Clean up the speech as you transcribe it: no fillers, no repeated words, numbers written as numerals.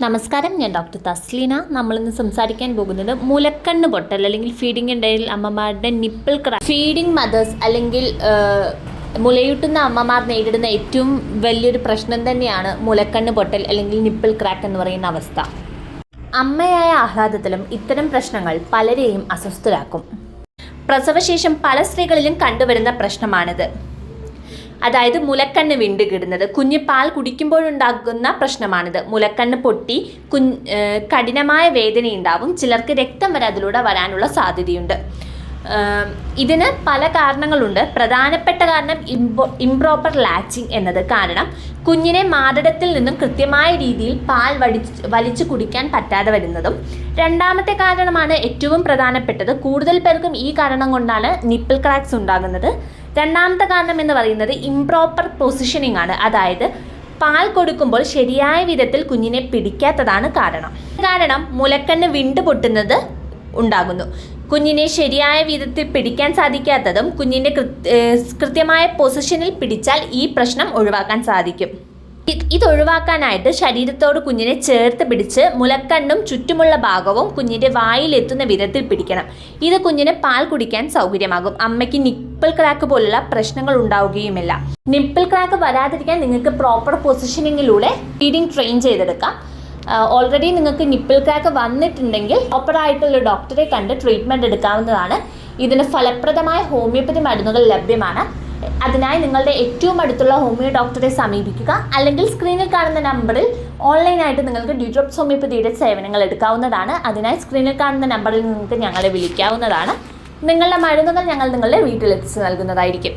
നമസ്കാരം, ഞാൻ ഡോക്ടർ തസ്ലീന. നമ്മളിന്ന് സംസാരിക്കാൻ പോകുന്നത് മുലക്കണ്ണ് പൊട്ടൽ അല്ലെങ്കിൽ ഫീഡിംഗ് ഇടയിൽ അമ്മമാരുടെ നിപ്പിൾ ക്രാക്ക്. ഫീഡിംഗ് മദേഴ്സ് അല്ലെങ്കിൽ മുലയൂട്ടുന്ന അമ്മമാർ നേരിടുന്ന ഏറ്റവും വലിയൊരു പ്രശ്നം തന്നെയാണ് മുലക്കണ്ണ് പൊട്ടൽ അല്ലെങ്കിൽ നിപ്പിൾ ക്രാക്ക് എന്ന് പറയുന്ന അവസ്ഥ. അമ്മയായ ആഹ്ലാദത്തിലും ഇത്തരം പ്രശ്നങ്ങൾ പലരെയും അസ്വസ്ഥരാക്കും. പ്രസവശേഷം പല സ്ത്രീകളിലും കണ്ടുവരുന്ന പ്രശ്നമാണിത്. അതായത് മുലക്കണ്ണ് വിണ്ടുകിടുന്നത്. കുഞ്ഞ് പാൽ കുടിക്കുമ്പോഴുണ്ടാകുന്ന പ്രശ്നമാണിത്. മുലക്കണ്ണ് പൊട്ടി കഠിനമായ വേദനയുണ്ടാവും. ചിലർക്ക് രക്തം വരെ അതിലൂടെ വരാനുള്ള സാധ്യതയുണ്ട്. ഇതിന് പല കാരണങ്ങളുണ്ട്. പ്രധാനപ്പെട്ട കാരണം ഇംപ്രോപ്പർ ലാച്ചിങ് എന്നത്. കാരണം കുഞ്ഞിനെ മാറിടത്തിൽ നിന്നും കൃത്യമായ രീതിയിൽ പാൽ വലിച്ചു കുടിക്കാൻ പറ്റാതെ വരുന്നതും. രണ്ടാമത്തെ കാരണമാണ് ഏറ്റവും പ്രധാനപ്പെട്ടത്. കൂടുതൽ പേർക്കും ഈ കാരണം കൊണ്ടാണ് നിപ്പിൾ ക്രാക്സ് ഉണ്ടാകുന്നത്. രണ്ടാമത്തെ കാരണം എന്ന് പറയുന്നത് ഇംപ്രോപ്പർ പൊസിഷനിങ് ആണ്. അതായത് പാൽ കൊടുക്കുമ്പോൾ ശരിയായ വിധത്തിൽ കുഞ്ഞിനെ പിടിക്കാത്തതാണ് കാരണം മുലക്കണ്ണ് വിണ്ടു പൊട്ടുന്നത് ഉണ്ടാകുന്നു. കുഞ്ഞിനെ ശരിയായ വിധത്തിൽ പിടിക്കാൻ സാധിക്കാത്തതും കുഞ്ഞിൻ്റെ കൃത്യമായ പൊസിഷനിൽ പിടിച്ചാൽ ഈ പ്രശ്നം ഒഴിവാക്കാൻ സാധിക്കും. ഇതൊഴിവാക്കാനായിട്ട് ശരീരത്തോട് കുഞ്ഞിനെ ചേർത്ത് പിടിച്ച് മുലക്കണ്ണും ചുറ്റുമുള്ള ഭാഗവും കുഞ്ഞിൻ്റെ വായിലെത്തുന്ന വിധത്തിൽ പിടിക്കണം. ഇത് കുഞ്ഞിന് പാൽ കുടിക്കാൻ സൗകര്യമാകും. അമ്മയ്ക്ക് നിപ്പിൾ ക്രാക്ക് പോലുള്ള പ്രശ്നങ്ങൾ ഉണ്ടാവുകയുമില്ല. നിപ്പിൾ ക്രാക്ക് വരാതിരിക്കാൻ നിങ്ങൾക്ക് പ്രോപ്പർ പൊസിഷനിങ്ങിലൂടെ ഫീഡിങ് ട്രെയിൻ ചെയ്തെടുക്കാം. ഓൾറെഡി നിങ്ങൾക്ക് നിപ്പിൾ ക്രാക്ക് വന്നിട്ടുണ്ടെങ്കിൽ പ്രോപ്പറായിട്ടുള്ള ഡോക്ടറെ കണ്ട് ട്രീറ്റ്മെൻറ്റ് എടുക്കാവുന്നതാണ്. ഇതിന് ഫലപ്രദമായ ഹോമിയോപ്പതി മരുന്നുകൾ ലഭ്യമാണ്. അതിനായി നിങ്ങളുടെ ഏറ്റവും അടുത്തുള്ള ഹോമിയോ ഡോക്ടറെ സമീപിക്കുക. അല്ലെങ്കിൽ സ്ക്രീനിൽ കാണുന്ന നമ്പറിൽ ഓൺലൈനായിട്ട് നിങ്ങൾക്ക് ഡ്യൂഡ്രോപ്സ് ഹോമിയോപ്പതിയുടെ സേവനങ്ങൾ എടുക്കാവുന്നതാണ്. അതിനായി സ്ക്രീനിൽ കാണുന്ന നമ്പറിൽ നിങ്ങൾക്ക് ഞങ്ങളെ വിളിക്കാവുന്നതാണ്. നിങ്ങളുടെ മരുന്നുകൾ ഞങ്ങൾ നിങ്ങളുടെ വീട്ടിലെത്തിച്ച് നൽകുന്നതായിരിക്കും.